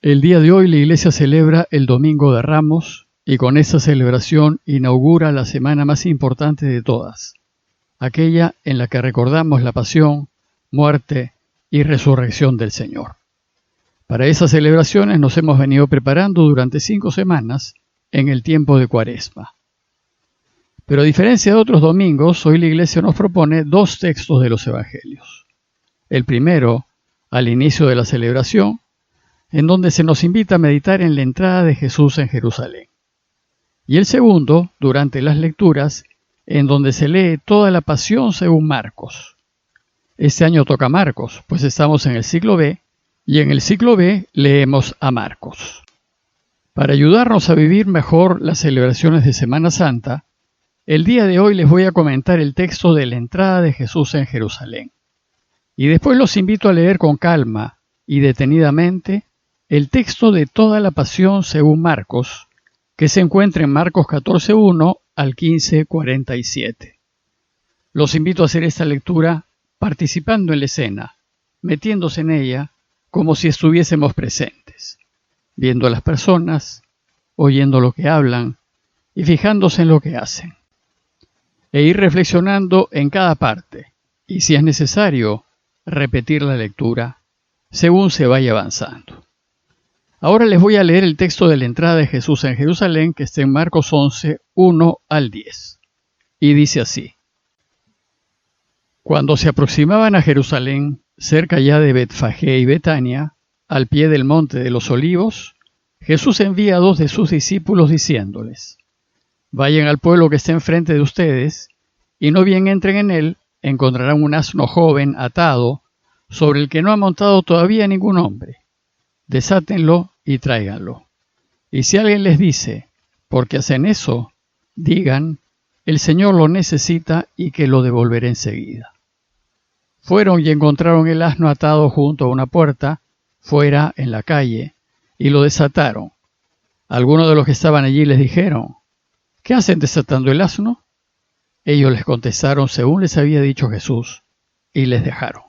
El día de hoy la Iglesia celebra el Domingo de Ramos y con esa celebración inaugura la semana más importante de todas, aquella en la que recordamos la pasión, muerte y resurrección del Señor. Para esas celebraciones nos hemos venido preparando durante 5 semanas en el tiempo de Cuaresma. Pero a diferencia de otros domingos, hoy la Iglesia nos propone 2 textos de los Evangelios. El primero, al inicio de la celebración, en donde se nos invita a meditar en la entrada de Jesús en Jerusalén. Y el segundo, durante las lecturas, en donde se lee toda la pasión según Marcos. Este año toca Marcos, pues estamos en el ciclo B, y en el ciclo B leemos a Marcos. Para ayudarnos a vivir mejor las celebraciones de Semana Santa, el día de hoy les voy a comentar el texto de la entrada de Jesús en Jerusalén. Y después los invito a leer con calma y detenidamente el texto de toda la pasión según Marcos, que se encuentra en Marcos 14:1 al 15:47. Los invito a hacer esta lectura participando en la escena, metiéndose en ella como si estuviésemos presentes, viendo a las personas, oyendo lo que hablan y fijándose en lo que hacen. E ir reflexionando en cada parte, y si es necesario, repetir la lectura según se vaya avanzando. Ahora les voy a leer el texto de la entrada de Jesús en Jerusalén, que está en Marcos 11:1 al 10. Y dice así: Cuando se aproximaban a Jerusalén, cerca ya de Betfagé y Betania, al pie del monte de los Olivos, Jesús envía a 2 de sus discípulos diciéndoles: Vayan al pueblo que está enfrente de ustedes, y no bien entren en él, encontrarán un asno joven atado, sobre el que no ha montado todavía ningún hombre. Desátenlo y tráiganlo. Y si alguien les dice: ¿por qué hacen eso?, digan: el Señor lo necesita y que lo devolveré enseguida. Fueron y encontraron el asno atado junto a una puerta, fuera en la calle, y lo desataron. Algunos de los que estaban allí les dijeron: ¿qué hacen desatando el asno? Ellos les contestaron según les había dicho Jesús, y les dejaron.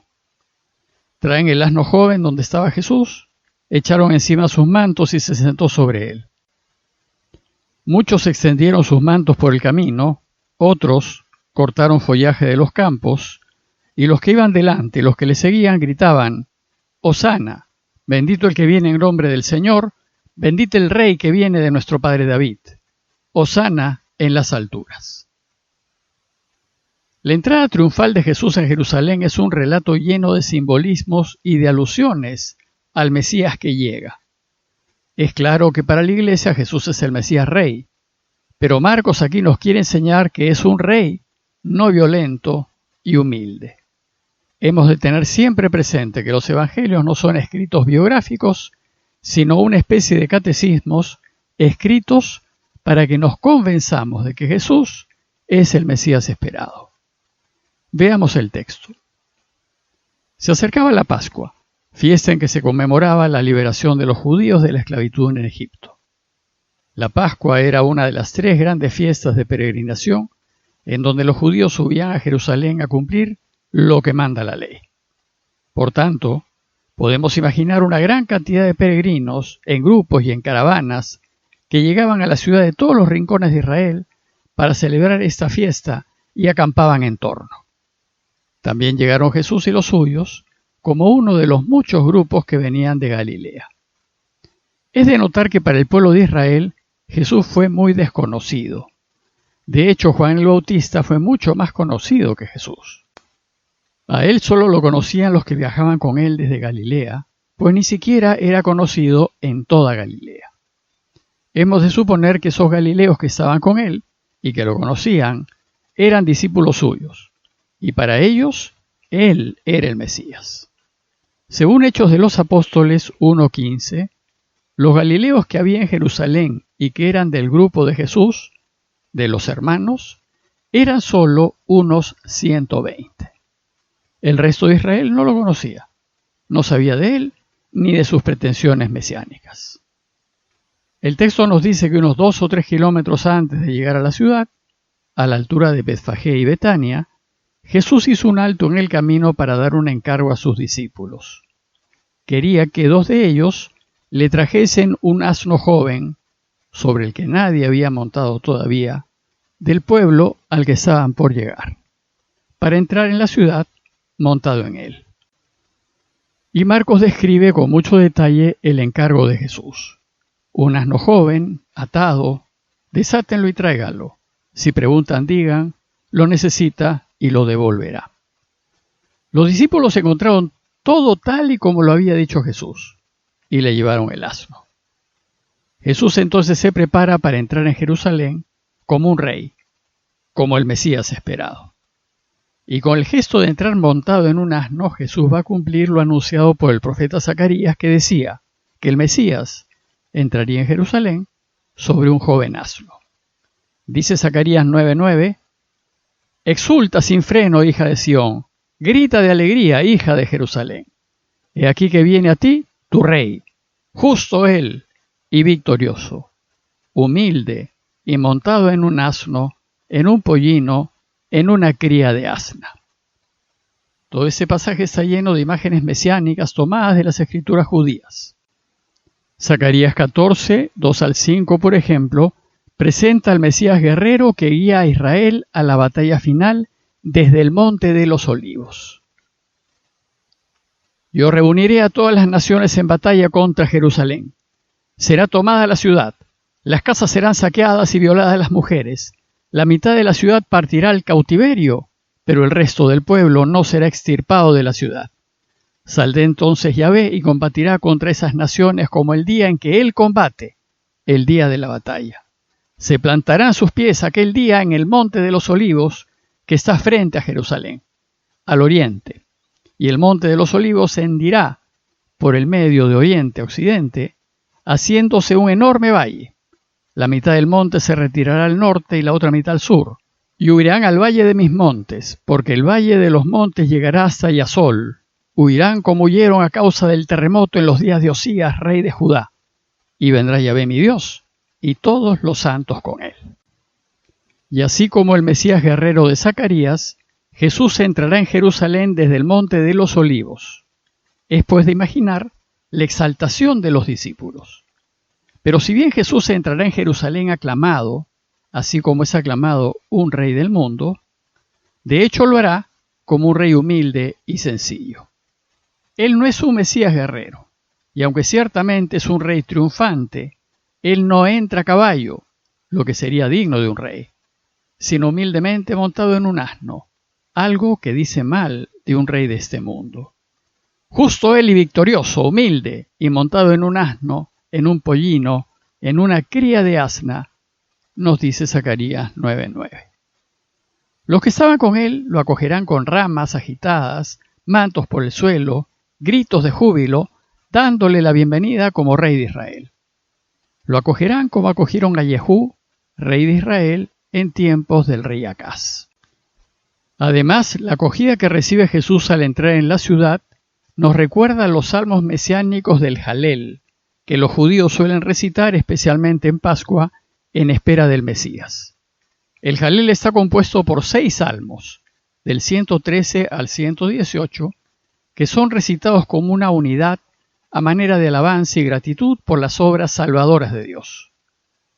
Traen el asno joven donde estaba Jesús, echaron encima sus mantos y se sentó sobre él. Muchos extendieron sus mantos por el camino, otros cortaron follaje de los campos, y los que iban delante, los que le seguían, gritaban: Hosana, bendito el que viene en nombre del Señor, bendito el Rey que viene de nuestro padre David. Hosana en las alturas. La entrada triunfal de Jesús en Jerusalén es un relato lleno de simbolismos y de alusiones al Mesías que llega. Es claro que para la Iglesia Jesús es el Mesías Rey, pero Marcos aquí nos quiere enseñar que es un rey no violento y humilde. Hemos de tener siempre presente que los evangelios no son escritos biográficos, sino una especie de catecismos escritos para que nos convenzamos de que Jesús es el Mesías esperado. Veamos el texto. Se acercaba la Pascua, fiesta en que se conmemoraba la liberación de los judíos de la esclavitud en Egipto. La Pascua era una de las 3 grandes fiestas de peregrinación en donde los judíos subían a Jerusalén a cumplir lo que manda la ley. Por tanto, podemos imaginar una gran cantidad de peregrinos en grupos y en caravanas que llegaban a la ciudad de todos los rincones de Israel para celebrar esta fiesta y acampaban en torno. También llegaron Jesús y los suyos, como uno de los muchos grupos que venían de Galilea. Es de notar que para el pueblo de Israel, Jesús fue muy desconocido. De hecho, Juan el Bautista fue mucho más conocido que Jesús. A él solo lo conocían los que viajaban con él desde Galilea, pues ni siquiera era conocido en toda Galilea. Hemos de suponer que esos galileos que estaban con él, y que lo conocían, eran discípulos suyos, y para ellos, él era el Mesías. Según Hechos de los Apóstoles 1:15, los galileos que había en Jerusalén y que eran del grupo de Jesús, de los hermanos, eran solo unos 120. El resto de Israel no lo conocía, no sabía de él ni de sus pretensiones mesiánicas. El texto nos dice que unos 2 o 3 kilómetros antes de llegar a la ciudad, a la altura de Betfagé y Betania, Jesús hizo un alto en el camino para dar un encargo a sus discípulos. Quería que 2 de ellos le trajesen un asno joven, sobre el que nadie había montado todavía, del pueblo al que estaban por llegar, para entrar en la ciudad montado en él. Y Marcos describe con mucho detalle el encargo de Jesús. Un asno joven, atado, desátenlo y tráiganlo. Si preguntan, digan, lo necesita y lo devolverá. Los discípulos encontraron todo tal y como lo había dicho Jesús, y le llevaron el asno. Jesús entonces se prepara para entrar en Jerusalén como un rey, como el Mesías esperado. Y con el gesto de entrar montado en un asno, Jesús va a cumplir lo anunciado por el profeta Zacarías, que decía que el Mesías entraría en Jerusalén sobre un joven asno. Dice Zacarías 9:9, «Exulta sin freno, hija de Sión, grita de alegría, hija de Jerusalén. He aquí que viene a ti tu rey, justo él y victorioso, humilde y montado en un asno, en un pollino, en una cría de asna». Todo ese pasaje está lleno de imágenes mesiánicas tomadas de las escrituras judías. Zacarías 14, 2 al 5, por ejemplo, presenta al Mesías guerrero que guía a Israel a la batalla final desde el Monte de los Olivos. Yo reuniré a todas las naciones en batalla contra Jerusalén. Será tomada la ciudad, las casas serán saqueadas y violadas las mujeres. La mitad de la ciudad partirá al cautiverio, pero el resto del pueblo no será extirpado de la ciudad. Saldrá entonces Yahvé y combatirá contra esas naciones como el día en que él combate, el día de la batalla. Se plantarán sus pies aquel día en el Monte de los Olivos, que está frente a Jerusalén, al oriente, y el Monte de los Olivos se hendirá por el medio de oriente a occidente, haciéndose un enorme valle. La mitad del monte se retirará al norte y la otra mitad al sur, y huirán al valle de mis montes, porque el valle de los montes llegará hasta Yazol. Huirán como huyeron a causa del terremoto en los días de Osías, rey de Judá. Y vendrá Yahvé mi Dios, y todos los santos con él. Y así como el Mesías guerrero de Zacarías, Jesús entrará en Jerusalén desde el Monte de los Olivos. Es pues de imaginar la exaltación de los discípulos. Pero si bien Jesús entrará en Jerusalén aclamado, así como es aclamado un rey del mundo, de hecho lo hará como un rey humilde y sencillo. Él no es un Mesías guerrero, y aunque ciertamente es un rey triunfante, él no entra a caballo, lo que sería digno de un rey, sino humildemente montado en un asno, algo que dice mal de un rey de este mundo. Justo él y victorioso, humilde y montado en un asno, en un pollino, en una cría de asna, nos dice Zacarías 9:9. Los que estaban con él lo acogerán con ramas agitadas, mantos por el suelo, gritos de júbilo, dándole la bienvenida como rey de Israel. Lo acogerán como acogieron a Jehú, rey de Israel, en tiempos del rey Acaz. Además, la acogida que recibe Jesús al entrar en la ciudad nos recuerda los salmos mesiánicos del Jalel, que los judíos suelen recitar especialmente en Pascua, en espera del Mesías. El Jalel está compuesto por 6 salmos, del 113 al 118, que son recitados como una unidad a manera de alabanza y gratitud por las obras salvadoras de Dios.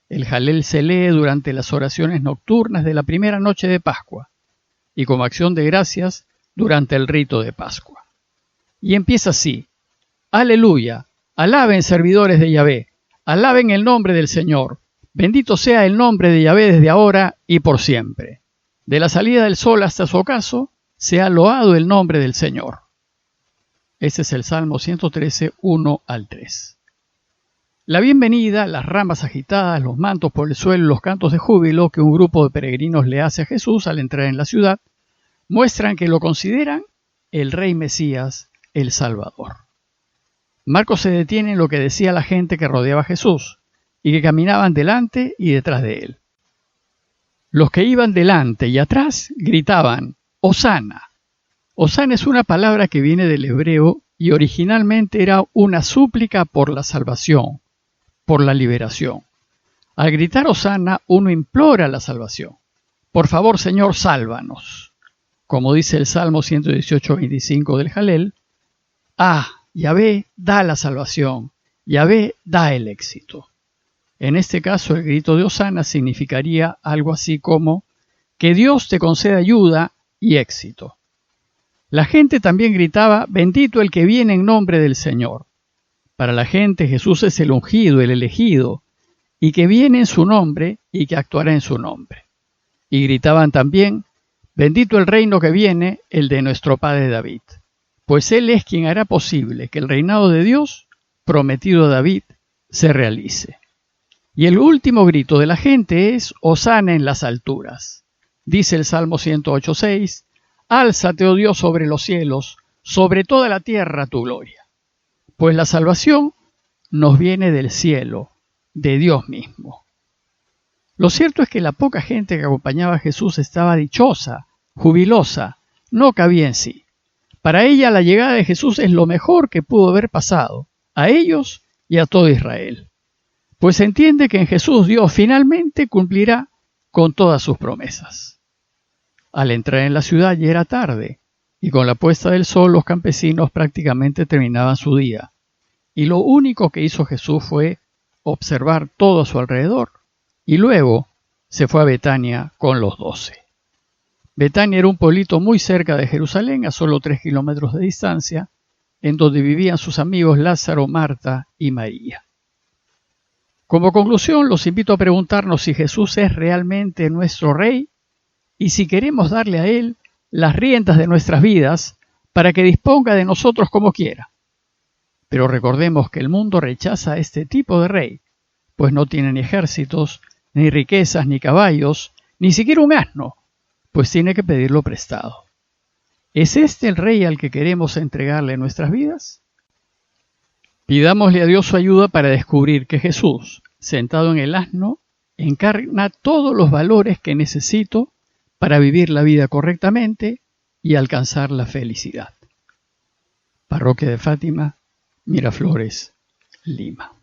El Jalel se lee durante las oraciones nocturnas de la primera noche de Pascua y como acción de gracias durante el rito de Pascua. Y empieza así: Aleluya, alaben servidores de Yahvé, alaben el nombre del Señor, bendito sea el nombre de Yahvé desde ahora y por siempre. De la salida del sol hasta su ocaso, sea loado el nombre del Señor. Este es el Salmo 113, 1 al 3. La bienvenida, las ramas agitadas, los mantos por el suelo y los cantos de júbilo que un grupo de peregrinos le hace a Jesús al entrar en la ciudad, muestran que lo consideran el Rey Mesías, el Salvador. Marcos se detiene en lo que decía la gente que rodeaba a Jesús y que caminaban delante y detrás de él. Los que iban delante y atrás gritaban: ¡Hosana! Hosana es una palabra que viene del hebreo y originalmente era una súplica por la salvación, por la liberación. Al gritar Hosana, uno implora la salvación. Por favor, Señor, sálvanos. Como dice el Salmo 118:25 del Jalel: Yahvé da la salvación, Yahvé da el éxito. En este caso, el grito de Hosana significaría algo así como que Dios te conceda ayuda y éxito. La gente también gritaba, bendito el que viene en nombre del Señor. Para la gente Jesús es el ungido, el elegido, y que viene en su nombre y que actuará en su nombre. Y gritaban también, bendito el reino que viene, el de nuestro padre David, pues él es quien hará posible que el reinado de Dios, prometido a David, se realice. Y el último grito de la gente es, Hosana en las alturas. Dice el Salmo 108:6, álzate, oh Dios, sobre los cielos, sobre toda la tierra tu gloria. Pues la salvación nos viene del cielo, de Dios mismo. Lo cierto es que la poca gente que acompañaba a Jesús estaba dichosa, jubilosa, no cabía en sí. Para ella la llegada de Jesús es lo mejor que pudo haber pasado, a ellos y a todo Israel. Pues se entiende que en Jesús Dios finalmente cumplirá con todas sus promesas. Al entrar en la ciudad ya era tarde, y con la puesta del sol los campesinos prácticamente terminaban su día. Y lo único que hizo Jesús fue observar todo a su alrededor, y luego se fue a Betania con los 12. Betania era un pueblito muy cerca de Jerusalén, a solo 3 kilómetros de distancia, en donde vivían sus amigos Lázaro, Marta y María. Como conclusión, los invito a preguntarnos si Jesús es realmente nuestro Rey y si queremos darle a Él las riendas de nuestras vidas para que disponga de nosotros como quiera. Pero recordemos que el mundo rechaza a este tipo de rey, pues no tiene ni ejércitos, ni riquezas, ni caballos, ni siquiera un asno, pues tiene que pedirlo prestado. ¿Es este el rey al que queremos entregarle nuestras vidas? Pidámosle a Dios su ayuda para descubrir que Jesús, sentado en el asno, encarna todos los valores que necesito para vivir la vida correctamente y alcanzar la felicidad. Parroquia de Fátima, Miraflores, Lima.